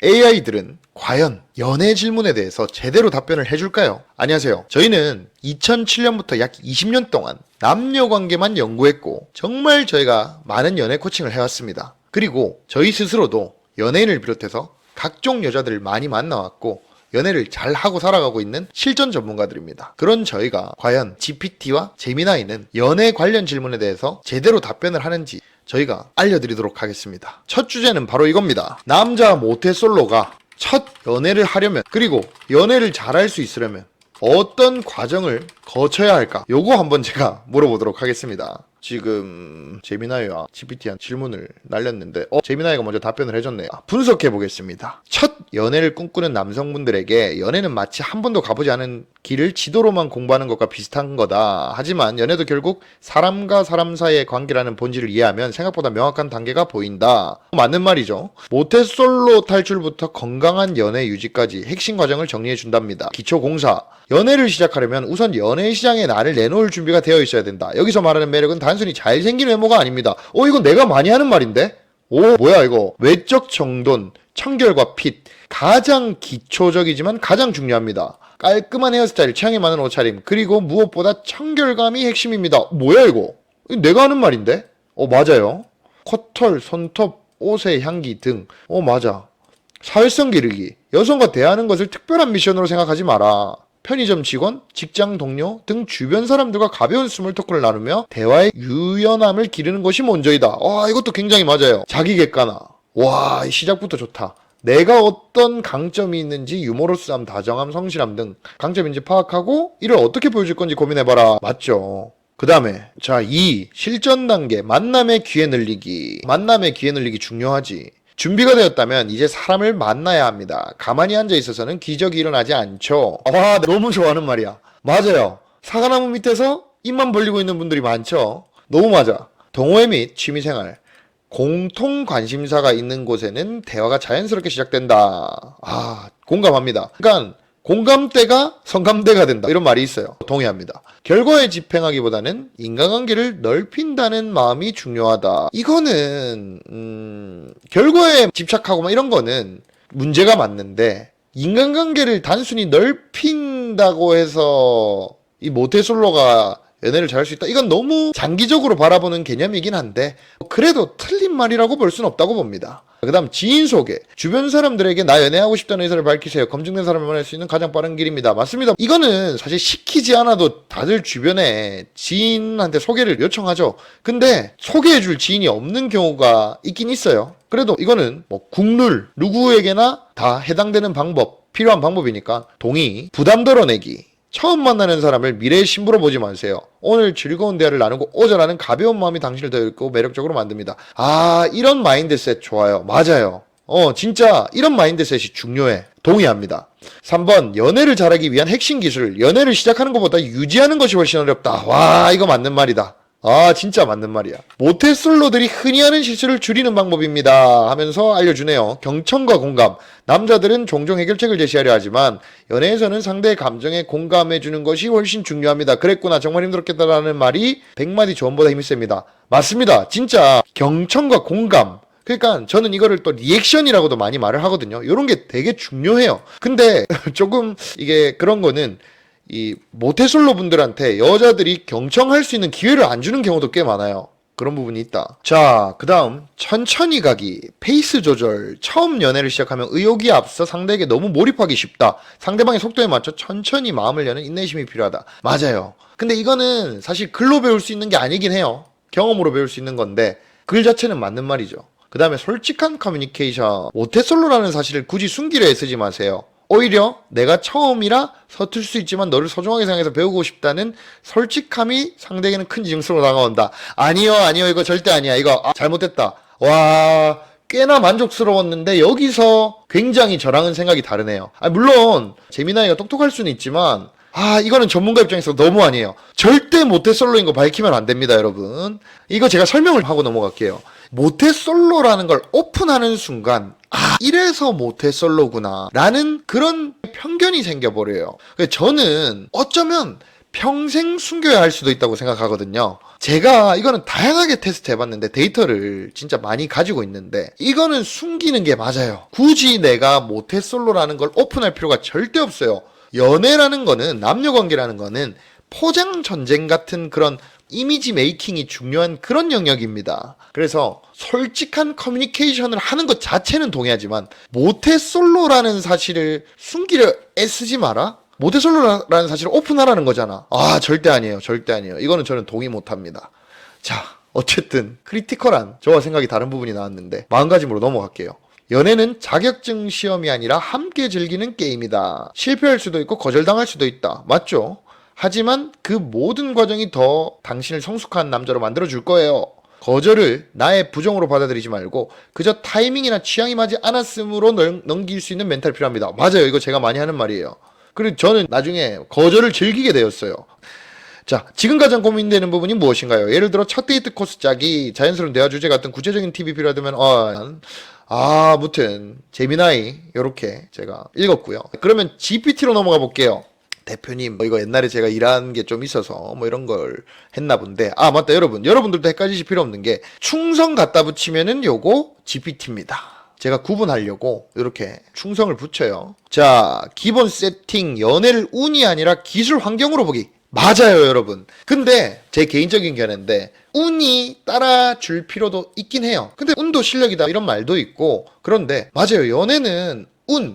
AI들은 과연 연애 질문에 대해서 제대로 답변을 해줄까요? 안녕하세요. 저희는 2007년부터 약 20년 동안 남녀 관계만 연구했고 정말 저희가 많은 연애 코칭을 해왔습니다. 그리고 저희 스스로도 연예인을 비롯해서 각종 여자들을 많이 만나왔고 연애를 잘 하고 살아가고 있는 실전 전문가들입니다. 그런 저희가 과연 GPT와 제미나이는 연애 관련 질문에 대해서 제대로 답변을 하는지 저희가 알려드리도록 하겠습니다. 첫 주제는 바로 이겁니다. 남자 모태솔로가 첫 연애를 하려면, 그리고 연애를 잘할 수 있으려면 어떤 과정을 거쳐야 할까? 요거 한번 제가 물어보도록 하겠습니다. 지금 제미나이와 GPT한 질문을 날렸는데 제미나이가 먼저 답변을 해줬네요. 분석해 보겠습니다. 첫 연애를 꿈꾸는 남성분들에게 연애는 마치 한 번도 가보지 않은 길을 지도로만 공부하는 것과 비슷한 거다. 하지만 연애도 결국 사람과 사람 사이의 관계라는 본질을 이해하면 생각보다 명확한 단계가 보인다. 맞는 말이죠. 모태솔로 탈출부터 건강한 연애 유지까지 핵심 과정을 정리해 준답니다. 기초 공사. 연애를 시작하려면 우선 연애 시장에 나를 내놓을 준비가 되어 있어야 된다. 여기서 말하는 매력은 단순히 잘생긴 외모가 아닙니다. 이건 내가 많이 하는 말인데? 뭐야 이거. 외적 정돈, 청결과 핏. 가장 기초적이지만 가장 중요합니다. 깔끔한 헤어스타일, 취향에 맞는 옷차림, 그리고 무엇보다 청결감이 핵심입니다. 뭐야 이거. 내가 하는 말인데? 맞아요. 코털, 손톱, 옷의 향기 등. 맞아. 사회성 기르기. 여성과 대하는 것을 특별한 미션으로 생각하지 마라. 편의점 직원, 직장 동료 등 주변 사람들과 가벼운 스몰 토크를 나누며 대화의 유연함을 기르는 것이 먼저이다. 이것도 굉장히 맞아요. 자기 객관화. 와, 시작부터 좋다. 내가 어떤 강점이 있는지 유머러스함, 다정함, 성실함 등 강점인지 파악하고 이를 어떻게 보여줄 건지 고민해봐라. 맞죠? 그 다음에 2. 실전 단계. 만남의 기회 늘리기. 만남의 기회 늘리기 중요하지. 준비가 되었다면 이제 사람을 만나야 합니다. 가만히 앉아있어서는 기적이 일어나지 않죠. 너무 좋아하는 말이야. 맞아요. 사과나무 밑에서 입만 벌리고 있는 분들이 많죠. 너무 맞아. 동호회 및 취미생활. 공통 관심사가 있는 곳에는 대화가 자연스럽게 시작된다. 공감합니다. 그러니까 공감대가 성감대가 된다. 이런 말이 있어요. 동의합니다. 결과에 집행하기보다는 인간관계를 넓힌다는 마음이 중요하다. 이거는 결과에 집착하고 이런 거는 문제가 맞는데, 인간관계를 단순히 넓힌다고 해서 이 모태솔로가 연애를 잘할 수 있다? 이건 너무 장기적으로 바라보는 개념이긴 한데 그래도 틀린 말이라고 볼 수는 없다고 봅니다. 그 다음 지인 소개. 주변 사람들에게 나 연애하고 싶다는 의사를 밝히세요. 검증된 사람을 만날 수 있는 가장 빠른 길입니다. 맞습니다. 이거는 사실 시키지 않아도 다들 주변에 지인한테 소개를 요청하죠. 근데 소개해줄 지인이 없는 경우가 있긴 있어요. 그래도 이거는 국룰, 누구에게나 다 해당되는 방법, 필요한 방법이니까 동의. 부담 덜어내기. 처음 만나는 사람을 미래의 신부로 보지 마세요. 오늘 즐거운 대화를 나누고 오자라는 가벼운 마음이 당신을 더 읽고 매력적으로 만듭니다. 이런 마인드셋 좋아요. 맞아요. 진짜 이런 마인드셋이 중요해. 동의합니다. 3번, 연애를 잘하기 위한 핵심 기술. 연애를 시작하는 것보다 유지하는 것이 훨씬 어렵다. 이거 맞는 말이다. 진짜 맞는 말이야. 모태솔로들이 흔히 하는 실수를 줄이는 방법입니다 하면서 알려주네요. 경청과 공감. 남자들은 종종 해결책을 제시하려 하지만 연애에서는 상대의 감정에 공감해주는 것이 훨씬 중요합니다. 그랬구나, 정말 힘들었겠다라는 말이 100마디 조언보다 힘이 셉니다. 맞습니다. 진짜 경청과 공감. 그러니까 저는 이거를 또 리액션이라고도 많이 말을 하거든요. 이런 게 되게 중요해요. 근데 조금 이게 그런 거는 이 모태솔로 분들한테 여자들이 경청할 수 있는 기회를 안 주는 경우도 꽤 많아요. 그런 부분이 있다. 그 다음 천천히 가기, 페이스 조절. 처음 연애를 시작하면 의욕이 앞서 상대에게 너무 몰입하기 쉽다. 상대방의 속도에 맞춰 천천히 마음을 여는 인내심이 필요하다. 맞아요. 근데 이거는 사실 글로 배울 수 있는 게 아니긴 해요. 경험으로 배울 수 있는 건데 글 자체는 맞는 말이죠. 그 다음에 솔직한 커뮤니케이션. 모태솔로라는 사실을 굳이 숨기려 애쓰지 마세요. 오히려 내가 처음이라 서툴 수 있지만 너를 소중하게 생각해서 배우고 싶다는 솔직함이 상대에게는 큰 징수로 다가온다. 아니요 이거 절대 아니야. 이거 잘못됐다. 꽤나 만족스러웠는데 여기서 굉장히 저랑은 생각이 다르네요. 물론 재미나이가 똑똑할 수는 있지만 이거는 전문가 입장에서 너무 아니에요. 절대 모태솔로인 거 밝히면 안 됩니다, 여러분. 이거 제가 설명을 하고 넘어갈게요. 모태솔로라는 걸 오픈하는 순간 이래서 모태솔로구나 라는 그런 편견이 생겨버려요. 저는 어쩌면 평생 숨겨야 할 수도 있다고 생각하거든요. 제가 이거는 다양하게 테스트 해봤는데 데이터를 진짜 많이 가지고 있는데 이거는 숨기는 게 맞아요. 굳이 내가 모태솔로라는 걸 오픈할 필요가 절대 없어요. 연애라는 거는, 남녀관계라는 거는 포장 전쟁 같은 그런 이미지 메이킹이 중요한 그런 영역입니다. 그래서 솔직한 커뮤니케이션을 하는 것 자체는 동의하지만 모태솔로라는 사실을 숨기려 애쓰지 마라? 모태솔로라는 사실을 오픈하라는 거잖아. 아, 절대 아니에요. 절대 아니에요. 이거는 저는 동의 못합니다. 자, 어쨌든 크리티컬한 저와 생각이 다른 부분이 나왔는데 마음가짐으로 넘어갈게요. 연애는 자격증 시험이 아니라 함께 즐기는 게임이다. 실패할 수도 있고 거절당할 수도 있다. 맞죠? 하지만 그 모든 과정이 더 당신을 성숙한 남자로 만들어줄 거예요. 거절을 나의 부정으로 받아들이지 말고 그저 타이밍이나 취향이 맞지 않았으므로 넘길 수 있는 멘탈이 필요합니다. 맞아요. 이거 제가 많이 하는 말이에요. 그리고 저는 나중에 거절을 즐기게 되었어요. 자, 지금 가장 고민되는 부분이 무엇인가요? 예를 들어 첫 데이트 코스 짜기, 자연스러운 대화 주제 같은 구체적인 팁이 필요하다면 아무튼 재미나이 요렇게 제가 읽었고요. 그러면 GPT로 넘어가 볼게요. 대표님, 이거 옛날에 제가 일한 게 좀 있어서 이런 걸 했나 본데. 아, 맞다, 여러분들도 헷갈리실 필요 없는 게 충성 갖다 붙이면은 요거 GPT입니다. 제가 구분하려고 이렇게 충성을 붙여요. 자, 기본 세팅, 연애를 운이 아니라 기술 환경으로 보기. 맞아요, 여러분. 근데 제 개인적인 견해인데 운이 따라줄 필요도 있긴 해요. 근데 운도 실력이다 이런 말도 있고. 그런데 맞아요, 연애는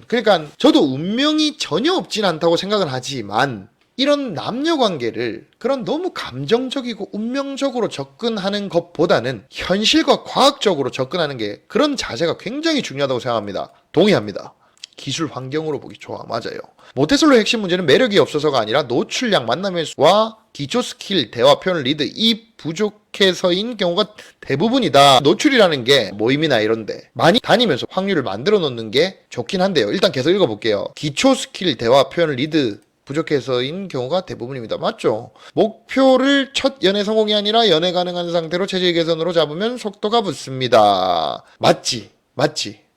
그러니까 저도 운명이 전혀 없진 않다고 생각은 하지만 이런 남녀 관계를 그런 너무 감정적이고 운명적으로 접근하는 것보다는 현실과 과학적으로 접근하는 게, 그런 자세가 굉장히 중요하다고 생각합니다. 동의합니다. 기술 환경으로 보기 좋아. 맞아요. 모태솔로의 핵심 문제는 매력이 없어서가 아니라 노출량, 만남의 수와 기초 스킬, 대화, 표현, 리드 이 부족해서인 경우가 대부분이다. 노출이라는 게 모임이나 이런데 많이 다니면서 확률을 만들어 놓는 게 좋긴 한데요. 일단 계속 읽어볼게요. 기초 스킬, 대화, 표현, 리드 부족해서인 경우가 대부분입니다. 맞죠? 목표를 첫 연애 성공이 아니라 연애 가능한 상태로 체질 개선으로 잡으면 속도가 붙습니다. 맞지?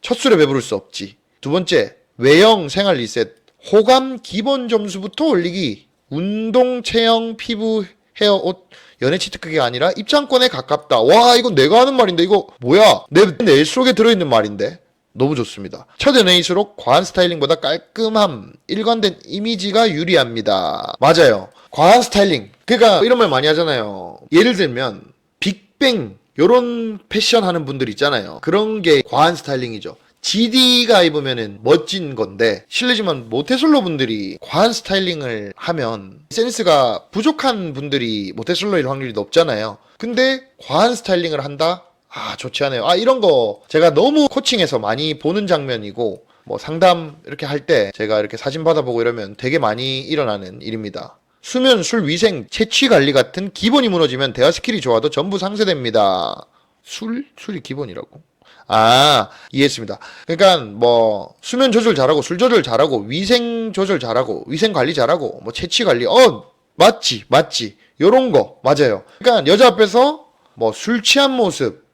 첫 술에 배부를 수 없지. 두 번째, 외형, 생활 리셋, 호감 기본 점수부터 올리기, 운동, 체형, 피부, 헤어, 옷, 연애 치트크가 아니라 입장권에 가깝다. 와, 이건 내가 하는 말인데, 이거 뭐야? 내 속에 들어있는 말인데. 너무 좋습니다. 첫 연애일수록 과한 스타일링보다 깔끔함, 일관된 이미지가 유리합니다. 맞아요. 과한 스타일링. 그러니까 이런 말 많이 하잖아요. 예를 들면 빅뱅 요런 패션 하는 분들 있잖아요. 그런 게 과한 스타일링이죠. GD가 입으면은 멋진 건데, 실례지만 모태솔로 분들이 과한 스타일링을 하면 센스가 부족한 분들이 모태솔로일 확률이 높잖아요. 근데 과한 스타일링을 한다? 아, 좋지 않아요. 아, 이런 거 제가 너무 코칭에서 많이 보는 장면이고, 상담 이렇게 할 때 제가 이렇게 사진 받아보고 이러면 되게 많이 일어나는 일입니다. 수면, 술, 위생, 채취 관리 같은 기본이 무너지면 대화 스킬이 좋아도 전부 상쇄됩니다. 술이 기본이라고? 아, 이해했습니다. 그러니까 수면 조절 잘하고, 술 조절 잘하고, 위생 조절 잘하고, 위생 관리 잘하고, 채취 관리, 맞지. 요런 거 맞아요. 그러니까 여자 앞에서 술 취한 모습,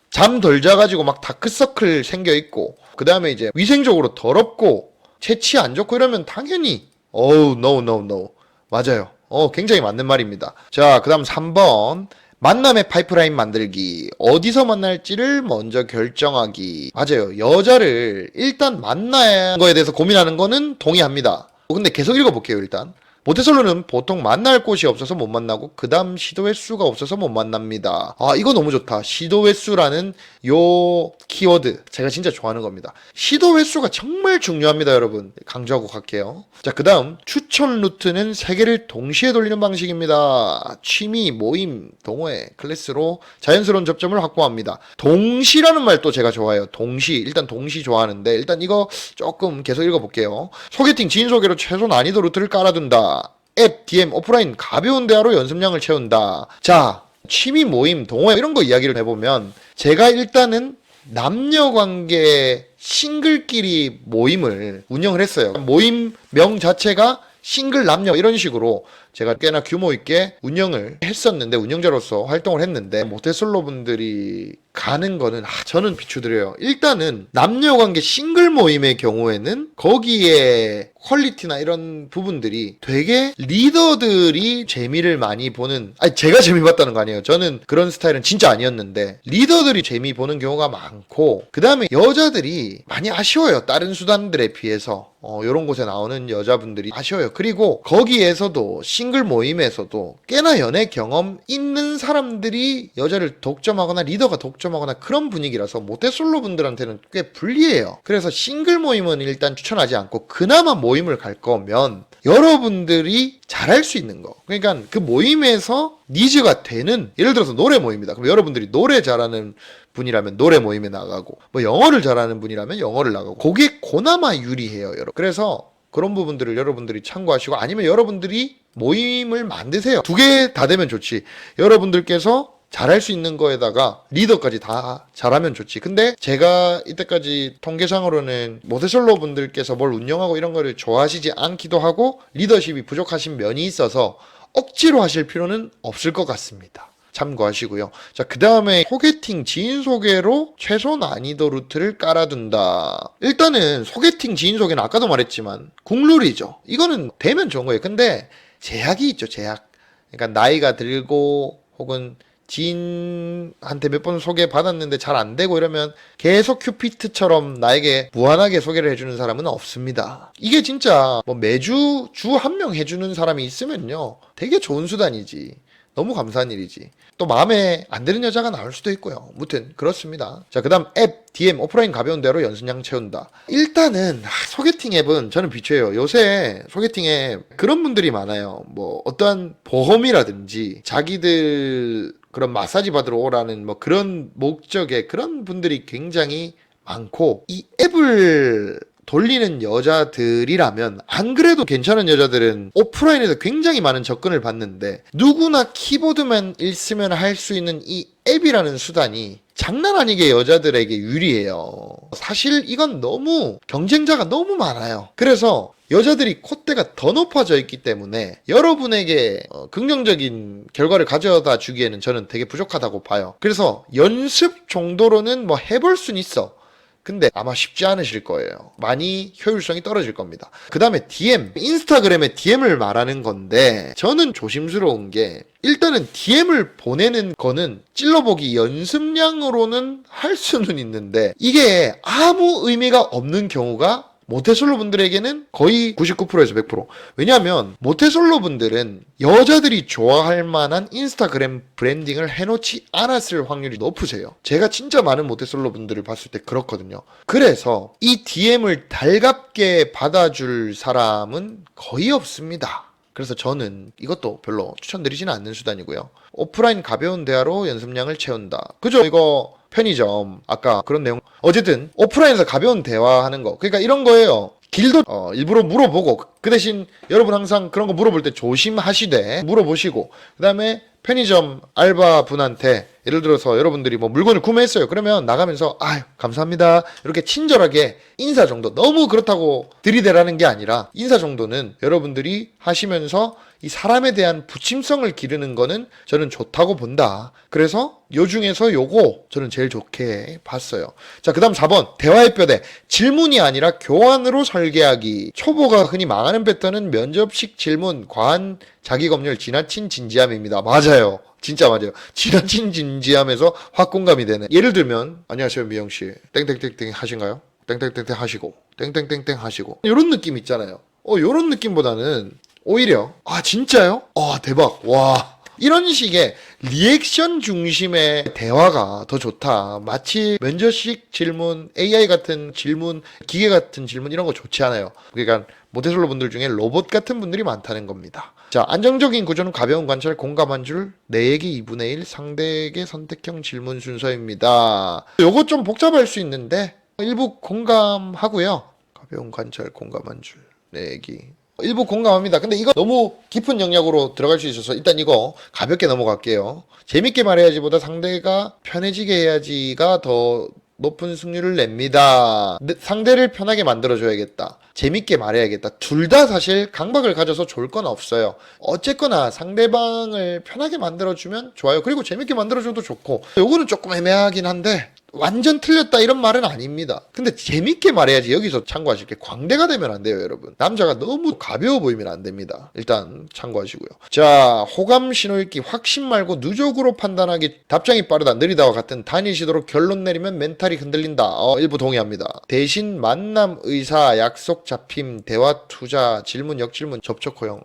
잠 덜 자가지고 막 다크서클 생겨 있고, 그 다음에 이제 위생적으로 더럽고 채취 안 좋고 이러면 당연히 no. 맞아요. 굉장히 맞는 말입니다. 자, 그 다음 3번. 만남의 파이프라인 만들기. 어디서 만날지를 먼저 결정하기. 맞아요. 여자를 일단 만나는 거에 대해서 고민하는 거는 동의합니다. 근데 계속 읽어볼게요, 일단. 모태솔로는 보통 만날 곳이 없어서 못 만나고 그 다음 시도 횟수가 없어서 못 만납니다. 아, 이거 너무 좋다. 시도 횟수라는 요 키워드 제가 진짜 좋아하는 겁니다. 시도 횟수가 정말 중요합니다, 여러분. 강조하고 갈게요. 자, 그 다음 추천 루트는 3개를 동시에 돌리는 방식입니다. 취미, 모임, 동호회, 클래스로 자연스러운 접점을 확보합니다. 동시라는 말도 제가 좋아해요. 일단 동시 좋아하는데, 일단 이거 조금 계속 읽어볼게요. 소개팅, 지인 소개로 최소 난이도 루트를 깔아둔다. 앱, DM, 오프라인 가벼운 대화로 연습량을 채운다. 자, 취미, 모임, 동호회 이런 거 이야기를 해보면 제가 일단은 남녀관계 싱글끼리 모임을 운영을 했어요. 모임명 자체가 싱글 남녀 이런 식으로 제가 꽤나 규모 있게 운영을 했었는데, 운영자로서 활동을 했는데, 모태솔로 분들이 가는 거는 저는 비추드려요. 일단은 남녀관계 싱글 모임의 경우에는 거기에 퀄리티나 이런 부분들이 되게 리더들이 재미를 많이 보는, 제가 재미 봤다는 거 아니에요. 저는 그런 스타일은 진짜 아니었는데 리더들이 재미 보는 경우가 많고, 그 다음에 여자들이 많이 아쉬워요. 다른 수단들에 비해서 이런 곳에 나오는 여자분들이 아쉬워요. 그리고 거기에서도 싱글 모임에서도 꽤나 연애 경험 있는 사람들이 여자를 독점하거나 리더가 독점하거나 그런 분위기라서 모태솔로 분들한테는 꽤 불리해요. 그래서 싱글 모임은 일단 추천하지 않고, 그나마 모임을 갈 거면 여러분들이 잘할 수 있는 거, 그러니까 그 모임에서 니즈가 되는, 예를 들어서 노래 모임이다. 그럼 여러분들이 노래 잘하는 분이라면 노래 모임에 나가고, 뭐 영어를 잘하는 분이라면 영어를 나가고, 그게 그나마 유리해요, 여러분. 그래서 그런 부분들을 여러분들이 참고하시고, 아니면 여러분들이 모임을 만드세요. 두 개 다 되면 좋지. 여러분들께서 잘할 수 있는 거에다가 리더까지 다 잘하면 좋지. 근데 제가 이때까지 통계상으로는 모태솔로 분들께서 뭘 운영하고 이런 거를 좋아하시지 않기도 하고 리더십이 부족하신 면이 있어서 억지로 하실 필요는 없을 것 같습니다. 참고하시고요. 자, 그 다음에 소개팅 지인 소개로 최소 난이도 루트를 깔아둔다. 일단은 소개팅 지인 소개는 아까도 말했지만 국룰이죠. 이거는 되면 좋은 거예요. 근데 제약이 있죠, 제약. 그러니까 나이가 들고 혹은 지인한테 몇 번 소개받았는데 잘 안 되고 이러면 계속 큐피트처럼 나에게 무한하게 소개를 해주는 사람은 없습니다. 이게 진짜 뭐 매주 주 한 명 해주는 사람이 있으면요, 되게 좋은 수단이지. 너무 감사한 일이지. 또 마음에 안 드는 여자가 나올 수도 있고요. 무튼 그렇습니다. 자, 그 다음 앱, DM, 오프라인 가벼운 대로 연습량 채운다. 일단은 소개팅 앱은 저는 비추해요. 요새 소개팅 앱 그런 분들이 많아요. 뭐 어떠한 보험이라든지 자기들 그런 마사지 받으러 오라는 뭐 그런 목적의 그런 분들이 굉장히 많고, 이 앱을 돌리는 여자들이라면, 안 그래도 괜찮은 여자들은 오프라인에서 굉장히 많은 접근을 받는데, 누구나 키보드만 있으면 할 수 있는 이 앱이라는 수단이 장난 아니게 여자들에게 유리해요. 사실 이건 너무 경쟁자가 너무 많아요. 그래서 여자들이 콧대가 더 높아져 있기 때문에 여러분에게 긍정적인 결과를 가져다 주기에는 저는 되게 부족하다고 봐요. 그래서 연습 정도로는 뭐 해볼 순 있어. 근데 아마 쉽지 않으실 거예요. 많이 효율성이 떨어질 겁니다. 그 다음에 DM, 인스타그램의 DM을 말하는 건데, 저는 조심스러운 게, 일단은 DM을 보내는 거는 찔러보기 연습량으로는 할 수는 있는데, 이게 아무 의미가 없는 경우가 모태솔로 분들에게는 거의 99%에서 100%. 왜냐하면 모태솔로 분들은 여자들이 좋아할 만한 인스타그램 브랜딩을 해놓지 않았을 확률이 높으세요. 제가 진짜 많은 모태솔로 분들을 봤을 때 그렇거든요. 그래서 이 DM을 달갑게 받아줄 사람은 거의 없습니다. 그래서 저는 이것도 별로 추천드리지는 않는 수단이고요. 오프라인 가벼운 대화로 연습량을 채운다. 그죠? 이거 편의점 아까 그런 내용, 어쨌든 오프라인에서 가벼운 대화하는 거, 그러니까 이런 거예요. 길도 일부러 물어보고, 그 대신 여러분 항상 그런 거 물어볼 때 조심하시되 물어보시고, 그 다음에 편의점 알바분한테 예를 들어서 여러분들이 뭐 물건을 구매했어요. 그러면 나가면서 아유 감사합니다 이렇게 친절하게 인사 정도, 너무 그렇다고 들이대라는 게 아니라 인사 정도는 여러분들이 하시면서 이 사람에 대한 부침성을 기르는 거는 저는 좋다고 본다. 그래서 요 중에서 요거 저는 제일 좋게 봤어요. 자, 그 다음 4번 대화의 뼈대, 질문이 아니라 교환으로 설계하기. 초보가 흔히 망하는 패턴은 면접식 질문, 과한 자기검열, 지나친 진지함입니다. 맞아요. 진짜 맞아요. 지나친 진지함에서 확 공감이 되는. 예를 들면 안녕하세요 미영씨 땡땡땡땡 하신가요? 땡땡땡땡 하시고 땡땡땡땡 하시고, 이런 느낌 있잖아요. 요런 느낌보다는 오히려 아 진짜요? 대박, 와, 이런 식의 리액션 중심의 대화가 더 좋다. 마치 면접식 질문, AI 같은 질문, 기계 같은 질문 이런 거 좋지 않아요. 그러니까 모태솔로 분들 중에 로봇 같은 분들이 많다는 겁니다. 자, 안정적인 구조는 가벼운 관찰, 공감 한 줄, 내 얘기 2분의 1, 상대에게 선택형 질문 순서입니다. 요거 좀 복잡할 수 있는데 일부 공감하고요. 가벼운 관찰, 공감 한 줄, 내 얘기 일부 공감합니다. 근데 이거 너무 깊은 영역으로 들어갈 수 있어서 일단 이거 가볍게 넘어갈게요. 재밌게 말해야지보다 상대가 편해지게 해야지가 더 높은 승률을 냅니다. 상대를 편하게 만들어줘야겠다. 재밌게 말해야겠다. 둘 다 사실 강박을 가져서 좋을 건 없어요. 어쨌거나 상대방을 편하게 만들어주면 좋아요. 그리고 재밌게 만들어줘도 좋고. 요거는 조금 애매하긴 한데 완전 틀렸다 이런 말은 아닙니다. 근데 재밌게 말해야지. 여기서 참고하실 게 광대가 되면 안 돼요, 여러분. 남자가 너무 가벼워 보이면 안 됩니다. 일단 참고하시고요. 자, 호감 신호 읽기 확신 말고 누적으로 판단하기. 답장이 빠르다, 느리다와 같은 단일 시도로 결론 내리면 멘탈이 흔들린다. 일부 동의합니다. 대신 만남, 의사, 약속 잡힘, 대화 투자, 질문, 역질문, 접촉 허용.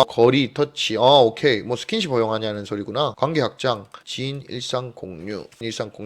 거리, 터치. 오케이. 뭐 스킨십 허용하냐는 소리구나. 관계 확장, 지인, 일상 공유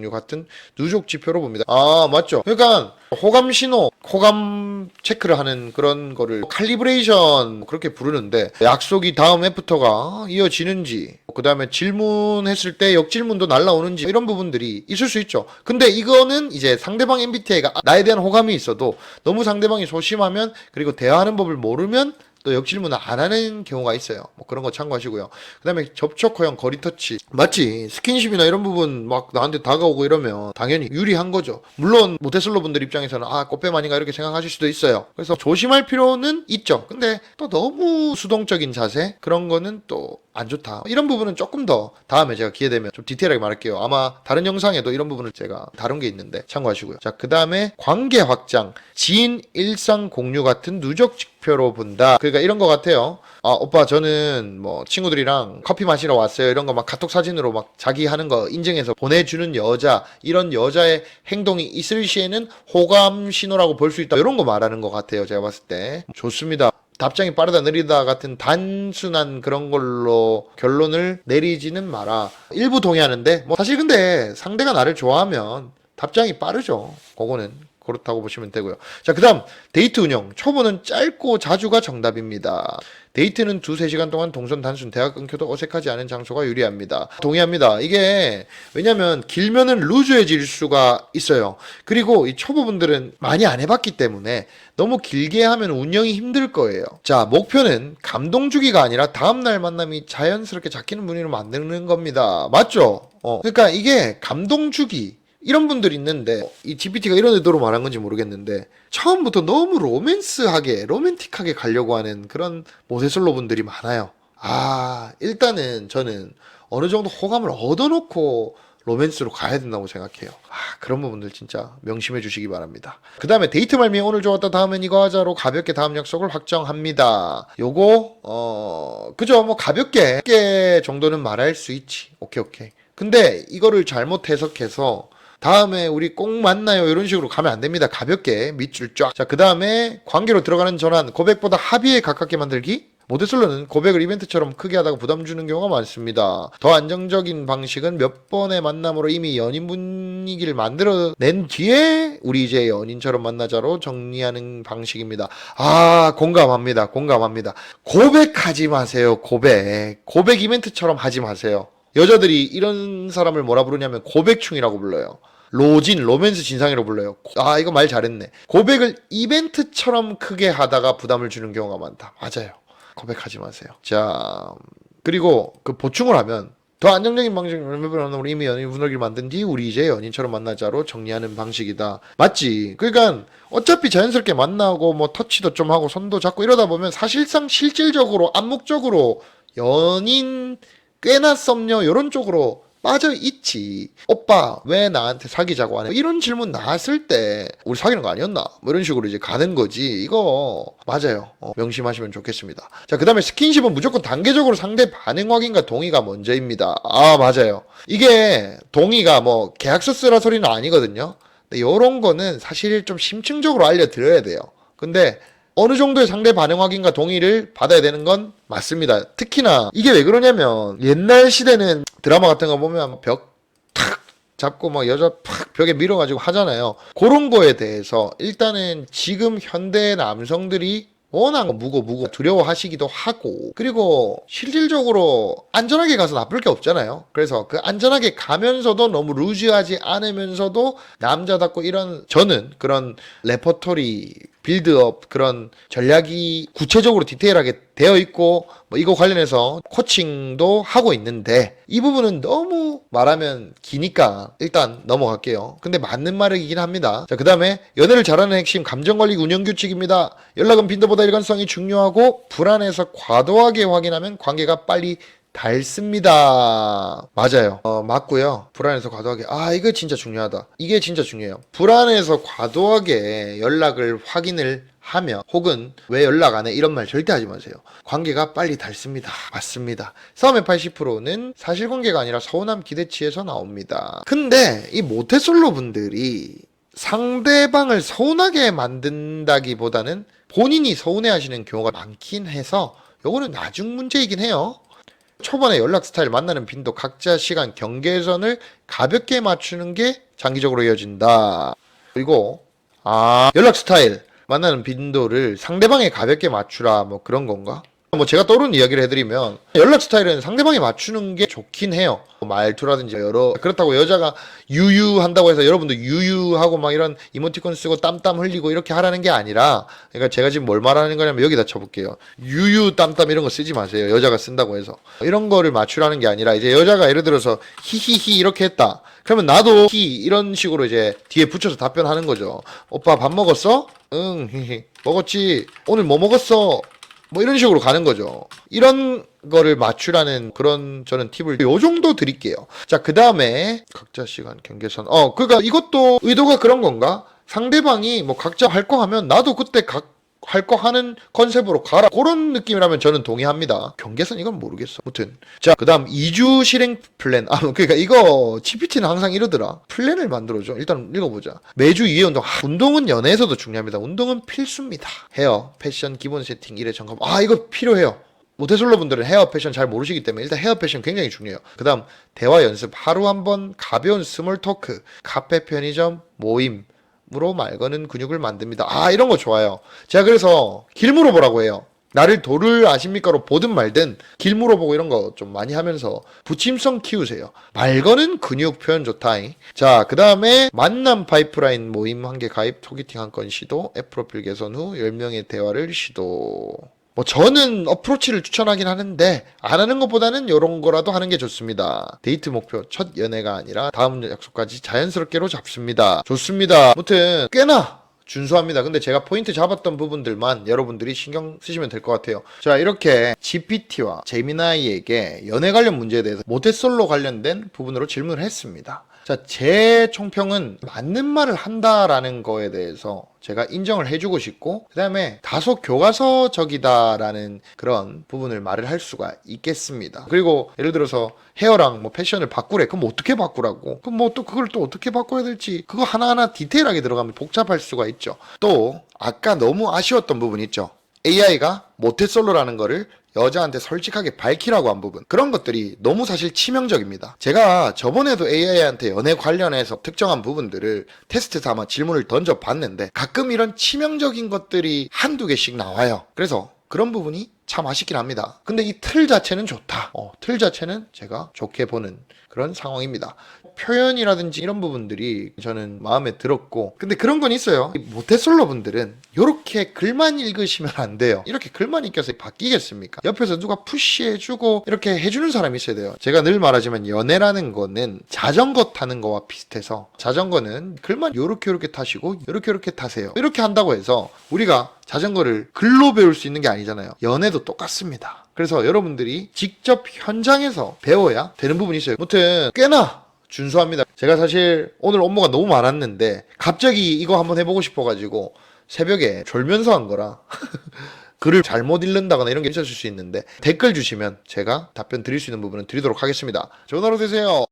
같은 누적 지표로 봅니다. 맞죠. 그러니까 호감 신호, 호감 체크를 하는 그런 거를 칼리브레이션 그렇게 부르는데, 약속이 다음 애프터가 이어지는지, 그 다음에 질문했을 때 역질문도 날라오는지, 이런 부분들이 있을 수 있죠. 근데 이거는 이제 상대방 MBTI가 나에 대한 호감이 있어도 너무 상대방이 소심하면, 그리고 대화하는 법을 모르면 또 역질문을 안 하는 경우가 있어요. 뭐 그런 거 참고하시고요. 그 다음에 접촉 허용, 거리 터치. 맞지. 스킨십이나 이런 부분 막 나한테 다가오고 이러면 당연히 유리한 거죠. 물론 모태솔로 분들 입장에서는 꽃뱀 아닌가 이렇게 생각하실 수도 있어요. 그래서 조심할 필요는 있죠. 근데 또 너무 수동적인 자세, 그런 거는 또 안 좋다. 이런 부분은 조금 더 다음에 제가 기회 되면 좀 디테일하게 말할게요. 아마 다른 영상에도 이런 부분을 제가 다룬 게 있는데 참고하시고요. 자, 그 다음에 관계 확장, 지인 일상 공유 같은 누적 지표로 본다. 그러니까 이런 거 같아요. 오빠 저는 뭐 친구들이랑 커피 마시러 왔어요. 이런 거 막 카톡 사진으로 막 자기 하는 거 인증해서 보내주는 여자, 이런 여자의 행동이 있을 시에는 호감 신호라고 볼 수 있다. 이런 거 말하는 것 같아요. 제가 봤을 때. 좋습니다. 답장이 빠르다 느리다 같은 단순한 그런 걸로 결론을 내리지는 마라. 일부 동의하는데 뭐 사실 근데 상대가 나를 좋아하면 답장이 빠르죠. 그거는 그렇다고 보시면 되고요. 자, 그 다음 데이트 운영. 초보는 짧고 자주가 정답입니다. 데이트는 2-3시간 동안 동선 단순, 대화 끊겨도 어색하지 않은 장소가 유리합니다. 동의합니다. 이게 왜냐면 길면은 루즈해질 수가 있어요. 그리고 이 초보분들은 많이 안 해봤기 때문에 너무 길게 하면 운영이 힘들 거예요. 자, 목표는 감동 주기가 아니라 다음날 만남이 자연스럽게 잡히는 분위기로 만드는 겁니다. 맞죠? 그러니까 이게 감동 주기, 이런 분들이 있는데 이 GPT가 이런 의도로 말한 건지 모르겠는데 처음부터 너무 로맨틱하게 가려고 하는 그런 모태솔로 분들이 많아요. 일단은 저는 어느 정도 호감을 얻어놓고 로맨스로 가야 된다고 생각해요. 그런 부분들 진짜 명심해 주시기 바랍니다. 그 다음에 데이트 말미에 오늘 좋았다, 다음엔 이거 하자로 가볍게 다음 약속을 확정합니다. 요거 그죠, 뭐 가볍게 정도는 말할 수 있지. 오케이. 근데 이거를 잘못 해석해서 다음에 우리 꼭 만나요 이런 식으로 가면 안 됩니다. 가볍게 밑줄 쫙. 자, 그 다음에 관계로 들어가는 전환, 고백보다 합의에 가깝게 만들기. 모태솔로는 고백을 이벤트처럼 크게 하다가 부담 주는 경우가 많습니다. 더 안정적인 방식은 몇 번의 만남으로 이미 연인 분위기를 만들어낸 뒤에 우리 이제 연인처럼 만나자로 정리하는 방식입니다. 공감합니다. 고백하지 마세요. 고백 이벤트처럼 하지 마세요. 여자들이 이런 사람을 뭐라 부르냐면 고백충이라고 불러요. 로맨스 진상이라고 불러요. 이거 말 잘했네. 고백을 이벤트처럼 크게 하다가 부담을 주는 경우가 많다. 맞아요. 고백하지 마세요. 자, 그리고 그 보충을 하면 더 안정적인 방식으로 우리 이미 연인 분위기를 만든 뒤 우리 이제 연인처럼 만나자로 정리하는 방식이다. 맞지? 그러니까 어차피 자연스럽게 만나고 뭐 터치도 좀 하고 손도 잡고 이러다 보면 사실상 실질적으로 암묵적으로 연인 꽤나 썸녀 이런 쪽으로 빠져 있지. 오빠 왜 나한테 사귀자고 하네, 이런 질문 나왔을 때 우리 사귀는 거 아니었나, 뭐 이런 식으로 이제 가는 거지. 이거 맞아요. 명심하시면 좋겠습니다. 자, 그 다음에 스킨십은 무조건 단계적으로 상대 반응 확인과 동의가 먼저입니다. 맞아요. 이게 동의가 뭐 계약서 쓰라 소리는 아니거든요. 근데 요런 거는 사실 좀 심층적으로 알려드려야 돼요. 근데 어느 정도의 상대 반응 확인과 동의를 받아야 되는 건 맞습니다. 특히나 이게 왜 그러냐면 옛날 시대는 드라마 같은 거 보면 벽 탁 잡고 막 여자 팍 벽에 밀어가지고 하잖아요. 그런 거에 대해서 일단은 지금 현대 남성들이 워낙 무고 두려워하시기도 하고, 그리고 실질적으로 안전하게 가서 나쁠 게 없잖아요. 그래서 그 안전하게 가면서도 너무 루즈하지 않으면서도 남자답고 이런, 저는 그런 레퍼토리 빌드업 그런 전략이 구체적으로 디테일하게 되어 있고 뭐 이거 관련해서 코칭도 하고 있는데 이 부분은 너무 말하면 기니까 일단 넘어갈게요. 근데 맞는 말이긴 합니다. 자, 그 다음에 연애를 잘하는 핵심 감정관리 운영규칙입니다. 연락은 빈도보다 일관성이 중요하고 불안해서 과도하게 확인하면 관계가 빨리 닳습니다. 맞아요. 맞고요. 불안해서 과도하게. 이거 진짜 중요하다. 이게 진짜 중요해요. 불안해서 과도하게 연락을 확인을 하면 혹은 왜 연락 안 해? 이런 말 절대 하지 마세요. 관계가 빨리 닳습니다. 맞습니다. 싸움의 80%는 사실관계가 아니라 서운함 기대치에서 나옵니다. 근데 이 모태솔로 분들이 상대방을 서운하게 만든다기보다는 본인이 서운해하시는 경우가 많긴 해서 요거는 나중 문제이긴 해요. 초반에 연락 스타일 만나는 빈도 각자 시간 경계선을 가볍게 맞추는 게 장기적으로 이어진다. 그리고 연락 스타일 만나는 빈도를 상대방에 가볍게 맞추라 뭐 그런 건가? 뭐 제가 떠오르는 이야기를 해드리면 연락 스타일은 상대방에 맞추는 게 좋긴 해요. 말투라든지 그렇다고 여자가 유유한다고 해서 여러분도 유유하고 막 이런 이모티콘 쓰고 땀땀 흘리고 이렇게 하라는 게 아니라, 그러니까 제가 지금 뭘 말하는 거냐면 여기다 쳐볼게요. 유유 땀땀 이런 거 쓰지 마세요. 여자가 쓴다고 해서 이런 거를 맞추라는 게 아니라, 이제 여자가 예를 들어서 히히히 이렇게 했다 그러면 나도 히 이런 식으로 이제 뒤에 붙여서 답변하는 거죠. 오빠 밥 먹었어? 응 히히 먹었지. 오늘 뭐 먹었어? 뭐 이런 식으로 가는 거죠. 이런 거를 맞추라는 그런 저는 팁을 요 정도 드릴게요. 자, 그 다음에 각자 시간 경계선. 그러니까 이것도 의도가 그런 건가? 상대방이 뭐 각자 할 거 하면 나도 그때 할 거 하는 컨셉으로 가라. 그런 느낌이라면 저는 동의합니다. 경계선 이건 모르겠어. 아무튼. 자, 그 다음 2주 실행 플랜. 그러니까 이거 GPT는 항상 이러더라. 플랜을 만들어줘. 일단 읽어보자. 매주 2회 운동. 운동은 연애에서도 중요합니다. 운동은 필수입니다. 헤어, 패션, 기본 세팅, 일회 점검. 이거 필요해요. 모태솔로 분들은 헤어 패션 잘 모르시기 때문에 일단 헤어 패션 굉장히 중요해요. 그 다음 대화 연습. 하루 한 번 가벼운 스몰 토크. 카페, 편의점, 모임. 으로 말 거는 근육을 만듭니다. 이런 거 좋아요. 제가 그래서 길 물어보라고 해요. 나를 도를 아십니까로 보든 말든 길 물어보고 이런 거 좀 많이 하면서 부침성 키우세요. 말 거는 근육 표현 좋다. 자, 그 다음에 만남 파이프라인 모임 1개 가입, 소개팅 한 건 시도, 앱 프로필 개선 후 10명의 대화를 시도. 뭐 저는 어프로치를 추천하긴 하는데 안 하는 것보다는 이런 거라도 하는 게 좋습니다. 데이트 목표 첫 연애가 아니라 다음 약속까지 자연스럽게로 잡습니다. 좋습니다. 아무튼 꽤나 준수합니다. 근데 제가 포인트 잡았던 부분들만 여러분들이 신경 쓰시면 될 것 같아요. 자, 이렇게 GPT와 제미나이에게 연애 관련 문제에 대해서 모태솔로 관련된 부분으로 질문을 했습니다. 자, 제 총평은 맞는 말을 한다라는 거에 대해서 제가 인정을 해주고 싶고, 그 다음에 다소 교과서적이다라는 그런 부분을 말을 할 수가 있겠습니다. 그리고 예를 들어서 헤어랑 뭐 패션을 바꾸래. 그럼 어떻게 바꾸라고? 그럼 뭐 또 그걸 또 어떻게 바꿔야 될지 그거 하나하나 디테일하게 들어가면 복잡할 수가 있죠. 또 아까 너무 아쉬웠던 부분 있죠. AI가 모태솔로라는 거를 여자한테 솔직하게 밝히라고 한 부분, 그런 것들이 너무 사실 치명적입니다. 제가 저번에도 AI한테 연애 관련해서 특정한 부분들을 테스트 삼아 질문을 던져봤는데 가끔 이런 치명적인 것들이 한두 개씩 나와요. 그래서 그런 부분이 참 아쉽긴 합니다. 근데 이 틀 자체는 좋다. 틀 자체는 제가 좋게 보는 그런 상황입니다. 표현이라든지 이런 부분들이 저는 마음에 들었고, 근데 그런 건 있어요. 모태솔로 분들은 이렇게 글만 읽으시면 안 돼요. 이렇게 글만 읽혀서 바뀌겠습니까? 옆에서 누가 푸시해주고 이렇게 해주는 사람이 있어야 돼요. 제가 늘 말하지만 연애라는 거는 자전거 타는 거와 비슷해서, 자전거는 글만 요렇게 타시고 요렇게 타세요. 이렇게 한다고 해서 우리가 자전거를 글로 배울 수 있는 게 아니잖아요. 연애도 똑같습니다. 그래서 여러분들이 직접 현장에서 배워야 되는 부분이 있어요. 아무튼 꽤나 준수합니다. 제가 사실 오늘 업무가 너무 많았는데 갑자기 이거 한번 해보고 싶어가지고 새벽에 졸면서 한 거라 글을 잘못 읽는다거나 이런 게 있었을 수 있는데, 댓글 주시면 제가 답변 드릴 수 있는 부분은 드리도록 하겠습니다. 좋은 하루 되세요.